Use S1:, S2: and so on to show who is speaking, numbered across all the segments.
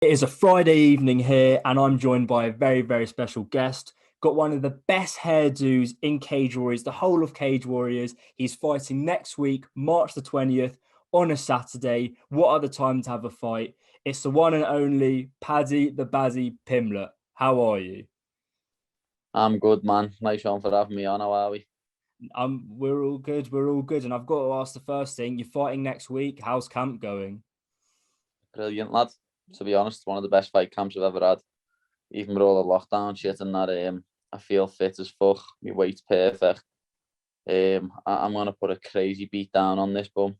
S1: It is a Friday evening here, and I'm joined by a very, very special guest. Got one of the best hairdos in Cage Warriors, the whole of Cage Warriors. He's fighting next week, March the 20th, on a Saturday. What other time to have a fight? It's the one and only Paddy the Bazzy Pimblett. How are you?
S2: I'm good, man. Nice one for having me on. How are we?
S1: We're all good. We're all good. And I've got to ask the first thing: you're fighting next week. How's camp going?
S2: Brilliant, lad. To be honest, one of the best fight camps I've ever had. Even with all the lockdown shit and that, I feel fit as fuck. My weight's perfect. I'm gonna put a crazy beat down on this bum.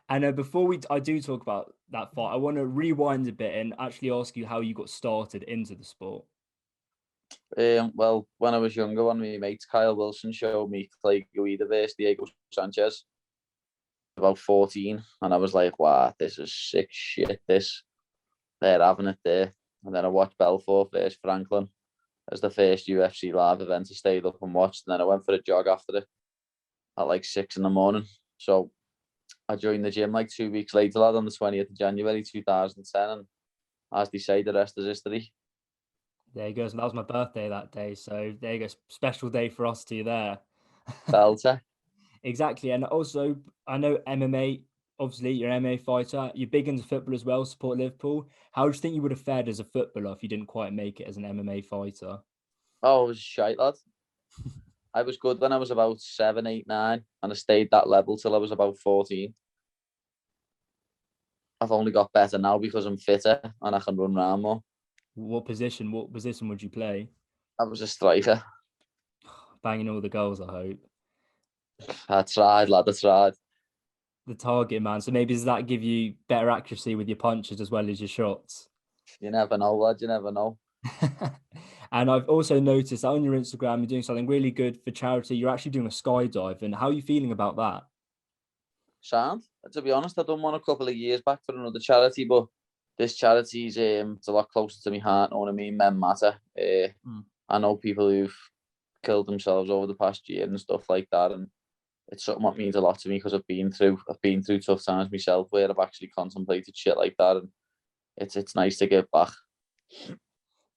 S1: And before I do talk about that fight, I want to rewind a bit and actually ask you how you got started into the sport.
S2: Well, when I was younger, one of my mates, Kyle Wilson, showed me Clay Guida versus Diego Sanchez. About 14, and I was like, wow, this is sick shit. They're having it there. And then I watched Belfort versus Franklin as the first UFC live event. I stayed up and watched, and then I went for a jog after it at like 6 a.m. So I joined the gym like 2 weeks later, lad, on the 20th of January 2010, and as they say, the rest is history.
S1: There you go. And that was my birthday that day. So there you go. Special day for us two there.
S2: Belter.
S1: Exactly. And also, I know MMA, obviously, you're an MMA fighter. You're big into football as well, support Liverpool. How do you think you would have fared as a footballer if you didn't quite make it as an MMA fighter?
S2: Oh, it was shite, lad. I was good when I was about 7, 8, 9, and I stayed that level till I was about 14. I've only got better now because I'm fitter and I can run around more.
S1: What position? What position would you play?
S2: I was a striker.
S1: Banging all the goals, I hope.
S2: I tried, lad, I tried.
S1: The target man. So maybe does that give you better accuracy with your punches as well as your shots?
S2: You never know, lad, you never know.
S1: And I've also noticed that on your Instagram, you're doing something really good for charity. You're actually doing a skydive. And how are you feeling about that?
S2: Sound. To be honest, I done one a couple of years back for another charity, but this charity's it's a lot closer to my heart, know what I mean? Men matter. I know people who've killed themselves over the past year and stuff like that, and it's something that means a lot to me because I've been through tough times myself where I've actually contemplated shit like that, and it's nice to give back.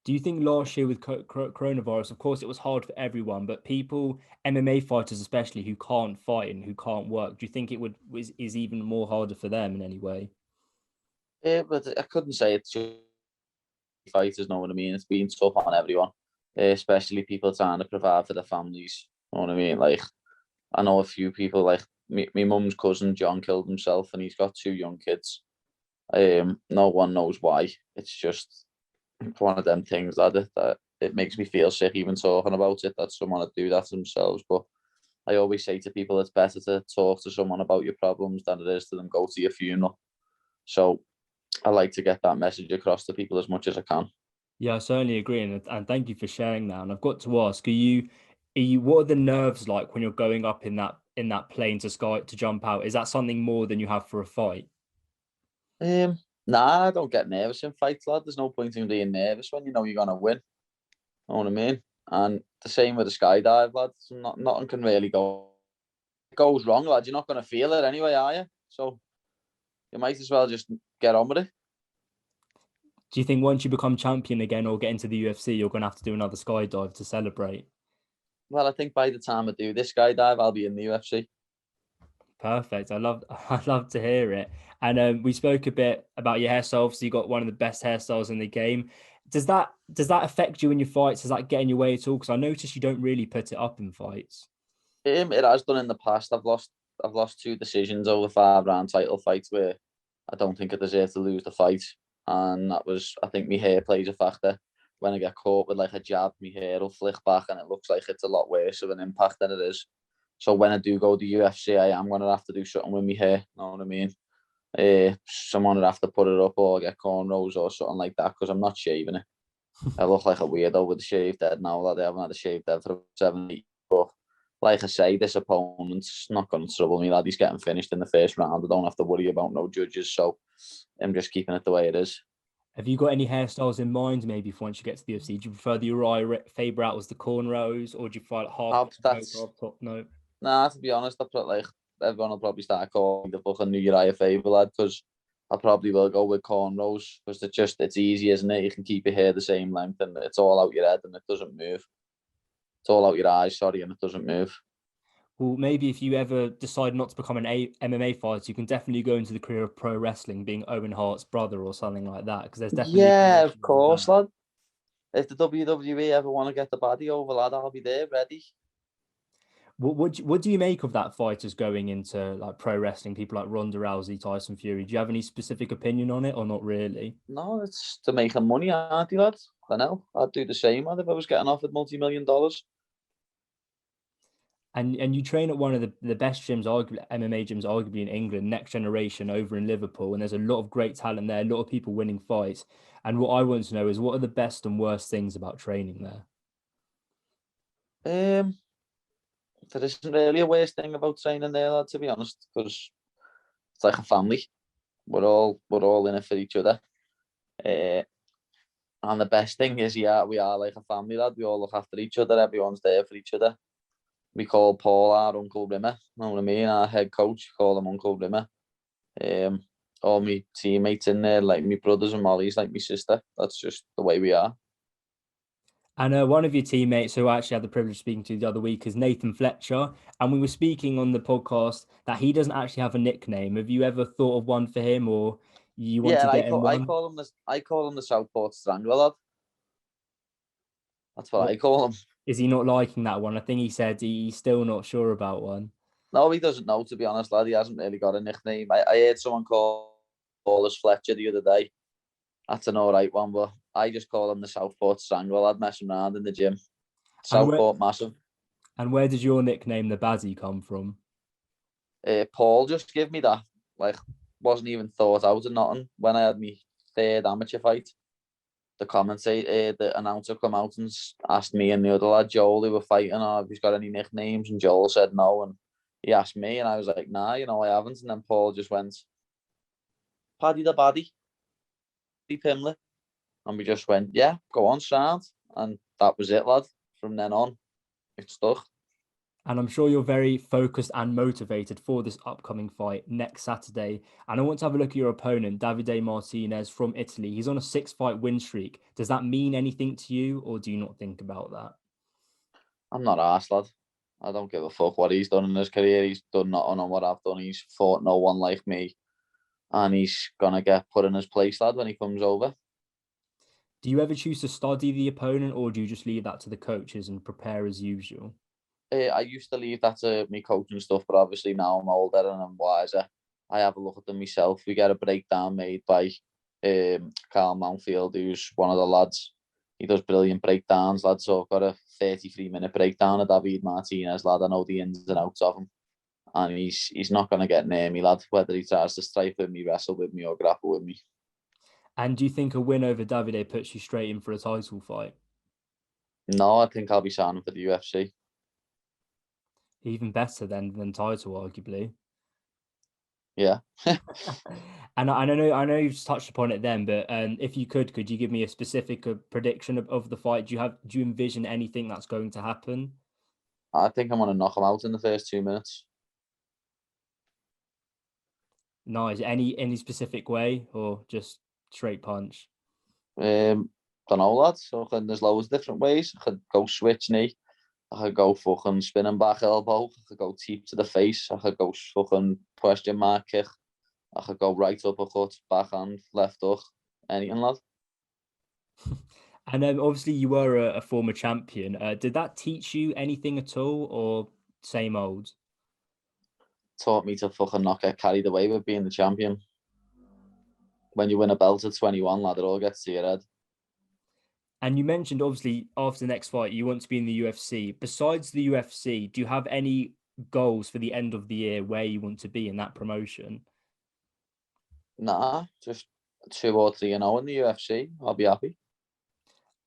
S1: Do you think last year with coronavirus, of course, it was hard for everyone, but people, MMA fighters especially, who can't fight and who can't work, do you think it is even more harder for them in any way?
S2: Yeah, but I couldn't say it's just fighters, know what I mean? It's been tough on everyone, especially people trying to provide for their families. Know what I mean? Like, I know a few people, like my mum's cousin John killed himself, and he's got 2 young kids. No one knows why. It's just one of them things that it makes me feel sick even talking about it. That someone would do that to themselves. But I always say to people, it's better to talk to someone about your problems than it is to them go to your funeral. So I like to get that message across to people as much as I can.
S1: Yeah, I certainly agree, and thank you for sharing that. And I've got to ask, are you, what are the nerves like when you're going up in that plane to jump out? Is that something more than you have for a fight?
S2: Nah, I don't get nervous in fights, lad. There's no point in being nervous when you know you're gonna win. Know what I mean? And the same with the skydive, lad. Nothing can really goes wrong, lad. You're not gonna feel it anyway, are you? So you might as well just get on with it.
S1: Do you think once you become champion again or get into the UFC, you're going to have to do another skydive to celebrate?
S2: Well, I think by the time I do this skydive, I'll be in the UFC.
S1: Perfect. I love to hear it. And we spoke a bit about your hairstyle. Obviously, you got one of the best hairstyles in the game. Does that affect you in your fights? Does that get in your way at all? Because I noticed you don't really put it up in fights.
S2: It has done in the past. I've lost 2 decisions over 5 round title fights where I don't think I deserve to lose the fight, and that was, I think, my hair plays a factor. When I get caught with like a jab, my hair will flick back, and it looks like it's a lot worse of an impact than it is. So when I do go to UFC, I am gonna have to do something with my hair. Know what I mean? Someone would have to put it up or get cornrows or something like that because I'm not shaving it. I look like a weirdo with a shaved head now. That I haven't had a shaved head for 7 years. But like I say, this opponent's not going to trouble me, lad. He's getting finished in the first round. I don't have to worry about no judges, so I'm just keeping it the way it is.
S1: Have you got any hairstyles in mind, maybe for once you get to the UFC? Do you prefer the Uriah Faber out was the cornrows, or do you prefer like half note,
S2: That's
S1: half top note?
S2: nah. To be honest, I put like everyone will probably start calling me the fucking new Uriah Faber lad because I probably will go with cornrows because it's easy, isn't it? You can keep your hair the same length and it's all out your head and it doesn't move. It's all out your eyes, sorry, and it doesn't move.
S1: Well, maybe if you ever decide not to become an MMA fighter, you can definitely go into the career of pro wrestling, being Owen Hart's brother or something like that, because there's definitely
S2: Yeah, of
S1: connections with
S2: course,
S1: that.
S2: lad. If the WWE ever want to get the baddie over, lad, I'll be there, ready.
S1: What do you make of that fighters going into like pro wrestling? People like Ronda Rousey, Tyson Fury. Do you have any specific opinion on it, or not really?
S2: No, it's to make them money, aren't you, lad? I know. I'd do the same, lad, if I was getting offered multi-million-dollars.
S1: And you train at one of the best gyms, arguably MMA gyms, arguably in England, Next Generation over in Liverpool, and there's a lot of great talent there, a lot of people winning fights. And what I want to know is what are the best and worst things about training there?
S2: Um, there isn't really a worst thing about training there, lad, to be honest, because it's like a family. We're all in it for each other. Uh, and the best thing is, yeah, we are like a family, lad. We all look after each other. Everyone's there for each other. We call Paul our Uncle Rimmer. You know what I mean? Our head coach, call him Uncle Rimmer. All my teammates in there, like my brothers and Molly's, like my sister. That's just the way we are.
S1: And one of your teammates who I actually had the privilege of speaking to the other week is Nathan Fletcher. And we were speaking on the podcast that he doesn't actually have a nickname. Have you ever thought of one for him or you want
S2: Yeah,
S1: to
S2: and
S1: get him
S2: I
S1: one?
S2: call him the Southport Strangler, lad. That's what
S1: What
S2: I call him.
S1: is he not liking that one? I think he said he's still not sure about one.
S2: No, he doesn't know, to be honest, lad. He hasn't really got a nickname. I heard someone call us Fletcher the other day. That's an all right one, but I just call him the Southport Strangler, lad, messing around in the gym.
S1: And where
S2: Southport massive.
S1: and where did your nickname, the Bazzy, come from?
S2: Paul just gave me that. Like, wasn't even thought out of nothing. When I had my third amateur fight, the announcer come out and asked me and the other lad, Joel, who were fighting, if he's got any nicknames, and Joel said no, and he asked me, and I was like, nah, I haven't, and then Paul just went, Paddy the Baddy, Pimblett, and we just went, yeah, go on, sound, and that was it, lad. From then on, it stuck.
S1: And I'm sure you're very focused and motivated for this upcoming fight next Saturday. And I want to have a look at your opponent, Davide Martinez from Italy. He's on a 6-fight win streak. Does that mean anything to you, or do you not think about that?
S2: I'm not arsed, lad. I don't give a fuck what he's done in his career. He's done nothing on what I've done. He's fought no one like me. And he's going to get put in his place, lad, when he comes over.
S1: Do you ever choose to study the opponent, or do you just leave that to the coaches and prepare as usual?
S2: I used to leave that to me coaching stuff, but obviously now I'm older and I'm wiser. I have a look at them myself. We get a breakdown made by Carl Mountfield, who's one of the lads. He does brilliant breakdowns, lad. So I've got a 33-minute breakdown of David Martinez, lad. I know the ins and outs of him. And he's not going to get near me, lad, whether he tries to strike with me, wrestle with me, or grapple with me.
S1: And do you think a win over Davide puts you straight in for a title fight?
S2: No, I think I'll be signing for the UFC.
S1: Even better than title, arguably.
S2: Yeah.
S1: And I know you've touched upon it then, but if you could you give me a specific prediction of the fight? Do you envision anything that's going to happen?
S2: I think I'm going to knock him out in the first 2 minutes.
S1: Nice. Any specific way or just straight punch?
S2: Don't know, lad. So there's loads of different ways. I could go switch knee. I could go fucking spinning back elbow. I could go teep to the face. I could go fucking question mark kick. I could go right uppercut, backhand, left hook, anything, lad.
S1: And obviously you were a former champion. Did that teach you anything at all, or same old?
S2: Taught me to fucking not get carried away with being the champion. When you win a belt at 21, lad, it all gets to your head.
S1: And you mentioned obviously after the next fight you want to be in the UFC. Besides the UFC, do you have any goals for the end of the year where you want to be in that promotion?
S2: Nah, just 2 or 3 and 0 in the UFC. I'll be happy.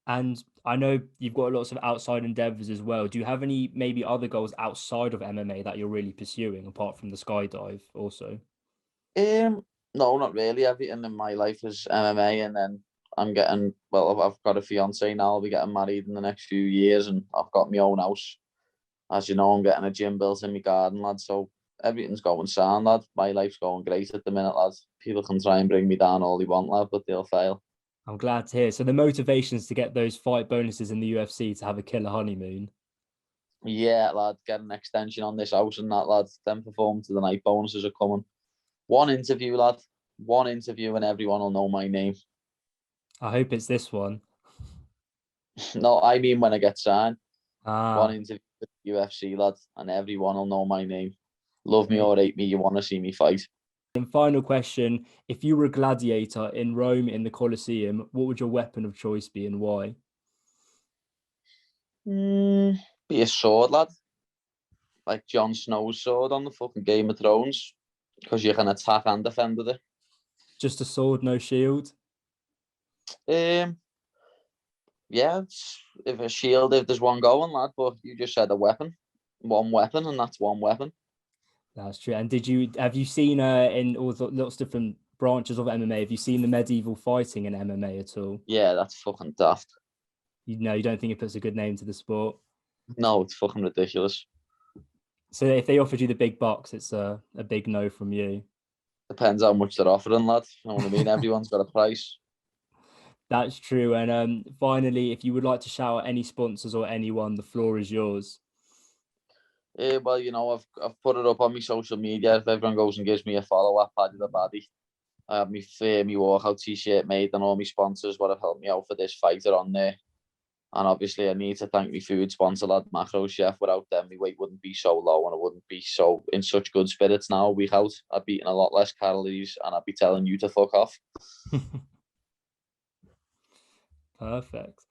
S1: And I know you've got lots of outside endeavors as well. Do you have any maybe other goals outside of MMA that you're really pursuing apart from the skydive also?
S2: No, not really. Everything in my life is MMA, and then I've got a fiance now. I'll be getting married in the next few years, and I've got my own house. As you know, I'm getting a gym built in my garden, lad. So everything's going sound, lad. My life's going great at the minute, lad. People can try and bring me down all they want, lad, but they'll fail.
S1: I'm glad to hear. So the motivation is to get those fight bonuses in the UFC to have a killer honeymoon.
S2: Yeah, lad, get an extension on this house and that, lad. Then perform to the night bonuses are coming. One interview, lad. One interview and everyone will know my name.
S1: I hope it's this one.
S2: No, I mean when I get signed. One
S1: Ah,
S2: interview with the UFC, lad, and everyone will know my name. Love me or hate me, you want to see me fight.
S1: and final question. If you were a gladiator in Rome in the Colosseum, what would your weapon of choice be and why?
S2: Be a sword, lad. Like Jon Snow's sword on the fucking Game of Thrones. Because you can attack and defend with it.
S1: Just a sword, no shield?
S2: Yeah, if a shield, if there's one going, lad, but you just said a weapon. One weapon, and that's one weapon.
S1: That's true. And have you seen in all the lots of different branches of MMA, have you seen the medieval fighting in MMA at all?
S2: Yeah, that's fucking daft.
S1: You don't think it puts a good name to the sport?
S2: No, it's fucking ridiculous.
S1: So if they offered you the big bucks, it's a big no from you.
S2: Depends how much they're offering, lad. You know what I mean? Everyone's got a price.
S1: That's true. And finally, if you would like to shout out any sponsors or anyone, the floor is yours.
S2: Well, I've put it up on my social media. If everyone goes and gives me a follow at Paddy the Baddy, I have me walkout t-shirt made, and all my sponsors what have helped me out for this fight are on there. And obviously, I need to thank my food sponsor, lad, Macro Chef. Without them, my weight wouldn't be so low, and I wouldn't be so in such good spirits now. A week out, I'd be eating a lot less calories, and I'd be telling you to fuck off.
S1: Perfect.